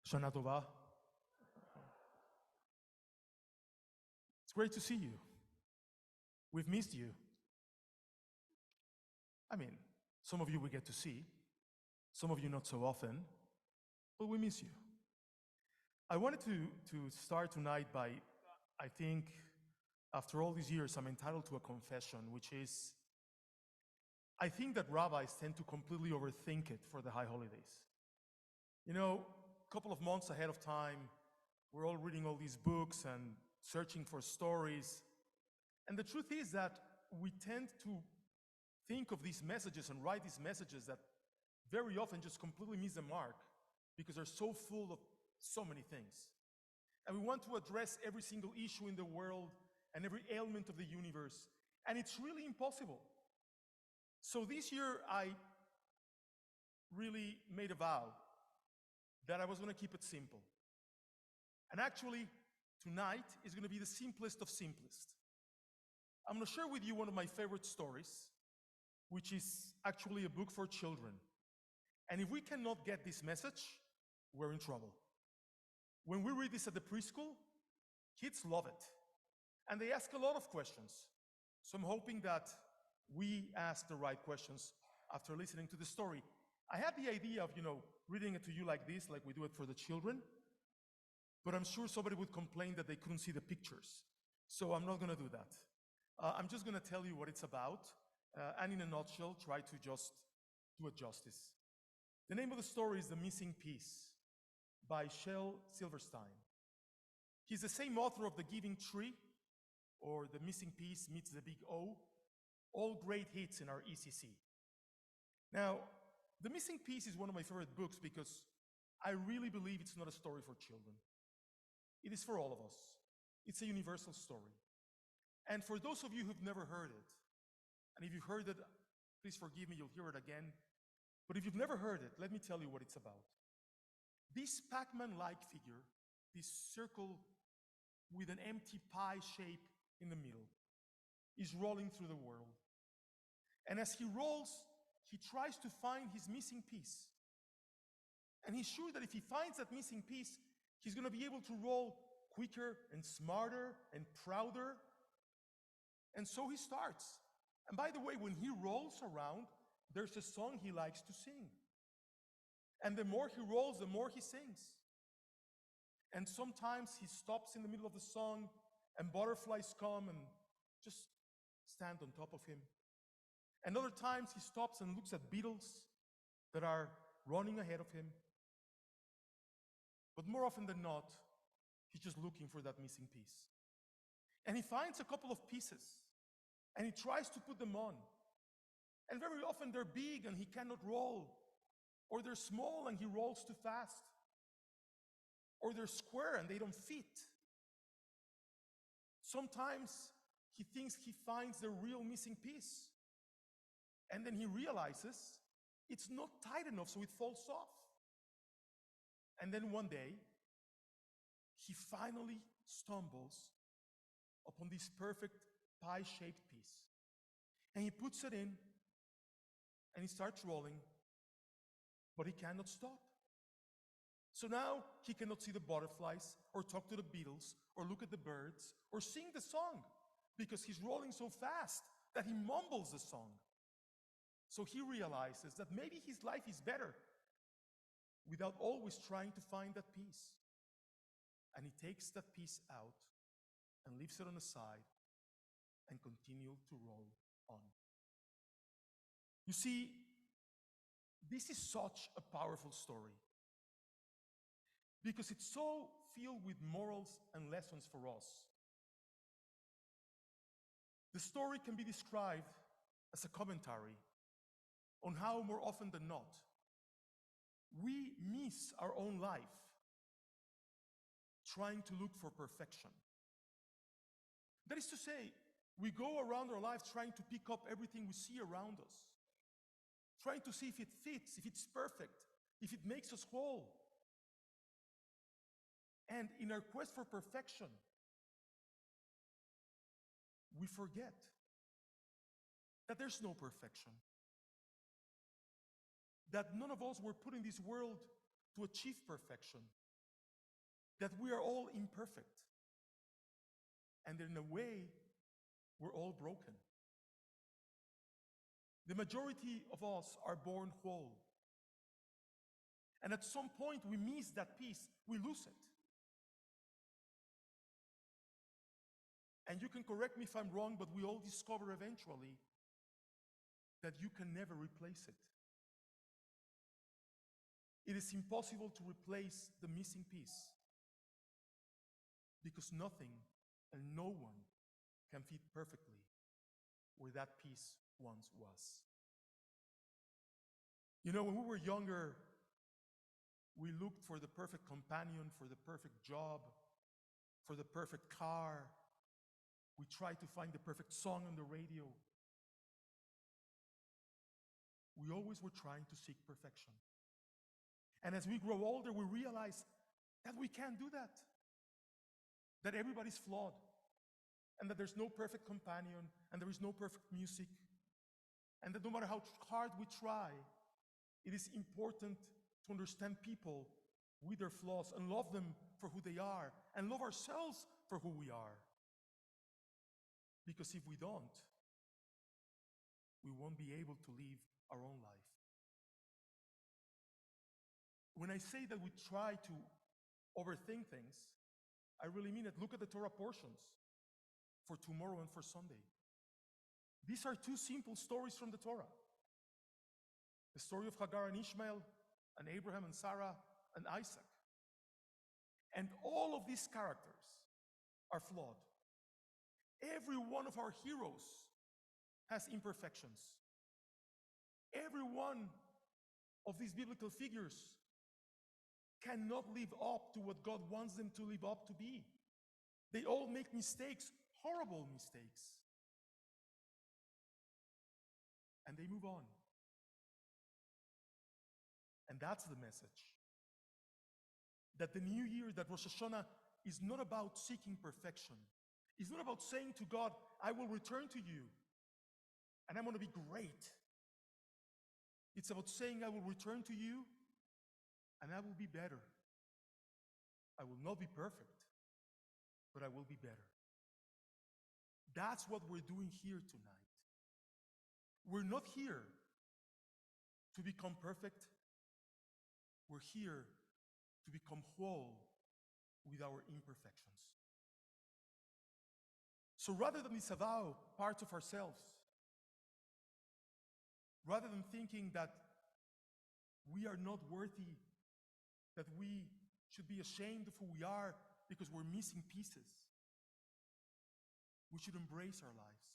Hashannah Tova. It's great to see you. We've missed you. I mean, some of you we get to see, some of you not so often, but we miss you. I wanted to start tonight by, I think, after all these years, I'm entitled to a confession, which is, I think that rabbis tend to completely overthink it for the high holidays. You know, a couple of months ahead of time, we're all reading all these books and searching for stories. And the truth is that we tend to think of these messages and write these messages that very often just completely miss the mark because they're so full of so many things. And we want to address every single issue in the world and every ailment of the universe. And it's really impossible. So this year, I really made a vow that I was going to keep it simple. And actually, tonight is going to be the simplest of simplest. I'm going to share with you one of my favorite stories, which is actually a book for children. And if we cannot get this message, we're in trouble. When we read this at the preschool, kids love it. And they ask a lot of questions. So I'm hoping that we ask the right questions after listening to the story. I had the idea of, reading it to you like this, like we do it for the children. But I'm sure somebody would complain that they couldn't see the pictures. So I'm not going to do that. I'm just going to tell you what it's about. And in a nutshell, try to just do it justice. The name of the story is The Missing Piece by Shel Silverstein. He's the same author of The Giving Tree, or The Missing Piece Meets the Big O, all great hits in our ECC. Now, The Missing Piece is one of my favorite books because I really believe it's not a story for children. It is for all of us. It's a universal story. And for those of you who've never heard it, and if you've heard it, please forgive me, you'll hear it again. But if you've never heard it, let me tell you what it's about. This Pac-Man-like figure, this circle with an empty pie shape in the middle, is rolling through the world. And as he rolls, he tries to find his missing piece. And he's sure that if he finds that missing piece, he's going to be able to roll quicker and smarter and prouder. And so he starts. And by the way, when he rolls around, there's a song he likes to sing. And the more he rolls, the more he sings. And sometimes he stops in the middle of the song and butterflies come and just stand on top of him. And other times he stops and looks at beetles that are running ahead of him. But more often than not, he's just looking for that missing piece. And he finds a couple of pieces and he tries to put them on. And very often they're big and he cannot roll. Or they're small and he rolls too fast. Or they're square and they don't fit. Sometimes he thinks he finds the real missing piece. And then he realizes it's not tight enough, so it falls off. And then one day, he finally stumbles upon this perfect pie-shaped piece. And he puts it in, and he starts rolling, but he cannot stop. So now he cannot see the butterflies, or talk to the beetles, or look at the birds, or sing the song, because he's rolling so fast that he mumbles the song. So he realizes that maybe his life is better without always trying to find that piece. And he takes that piece out and leaves it on the side and continues to roll on. You see, this is such a powerful story because it's so filled with morals and lessons for us. The story can be described as a commentary on how, more often than not, we miss our own life trying to look for perfection. That is to say, we go around our lives trying to pick up everything we see around us, trying to see if it fits, if it's perfect, if it makes us whole. And in our quest for perfection, we forget that there's no perfection. That none of us were put in this world to achieve perfection. that we are all imperfect. And in a way, we're all broken. The majority of us are born whole. And at some point, we miss that piece, we lose it. And you can correct me if I'm wrong, but we all discover eventually that you can never replace it. It is impossible to replace the missing piece because nothing and no one can fit perfectly where that piece once was. You know, when we were younger, we looked for the perfect companion, for the perfect job, for the perfect car. We tried to find the perfect song on the radio. We always were trying to seek perfection. And as we grow older, we realize that we can't do that. That everybody's flawed. And that there's no perfect companion, and there is no perfect music. And that no matter how hard we try, it is important to understand people with their flaws and love them for who they are, and love ourselves for who we are. Because if we don't, we won't be able to live our own life. When I say that we try to overthink things, I really mean it. Look at the Torah portions for tomorrow and for Sunday. These are two simple stories from the Torah. The story of Hagar and Ishmael, and Abraham and Sarah and Isaac. And all of these characters are flawed. Every one of our heroes has imperfections. Every one of these biblical figures cannot live up to what God wants them to live up to be. They all make mistakes, horrible mistakes. And they move on. And that's the message. That the new year, that Rosh Hashannah is not about seeking perfection. It's not about saying to God, I will return to you and I'm going to be great. It's about saying, I will return to you and I will be better. I will not be perfect, but I will be better. That's what we're doing here tonight. We're not here to become perfect. We're here to become whole with our imperfections. So rather than disavow parts of ourselves, rather than thinking that we are not worthy, that we should be ashamed of who we are because we're missing pieces, we should embrace our lives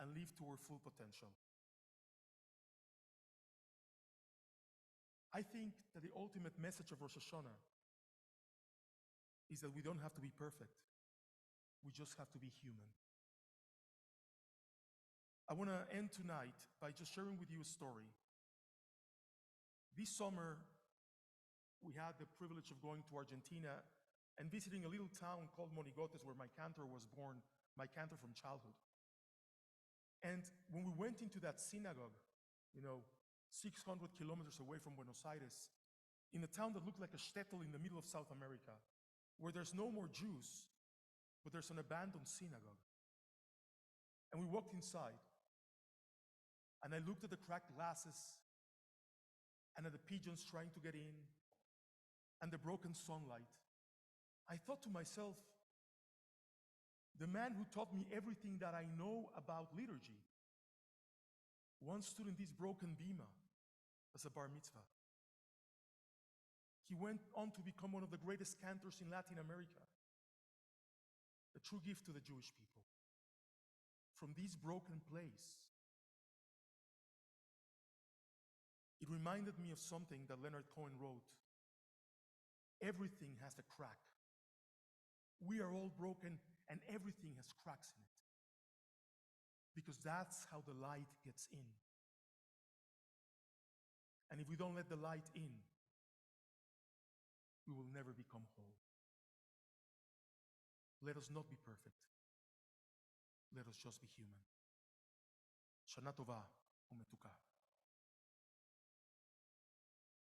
and live to our full potential. I think that the ultimate message of Rosh Hashannah is that we don't have to be perfect. We just have to be human. I want to end tonight by just sharing with you a story. This summer, we had the privilege of going to Argentina and visiting a little town called Monigotes, where my cantor was born, my cantor from childhood. And when we went into that synagogue, 600 kilometers away from Buenos Aires, in a town that looked like a shtetl in the middle of South America, where there's no more Jews, but there's an abandoned synagogue. And we walked inside, and I looked at the cracked glasses, and at the pigeons trying to get in, and the broken sunlight. I thought to myself, the man who taught me everything that I know about liturgy once stood in this broken bima as a bar mitzvah. He went on to become one of the greatest cantors in Latin America, a true gift to the Jewish people. From this broken place, it reminded me of something that Leonard Cohen wrote. Everything has a crack. We are all broken, and everything has cracks in it. Because that's how the light gets in. And if we don't let the light in, we will never become whole. Let us not be perfect. Let us just be human. Shana Tova umetuka.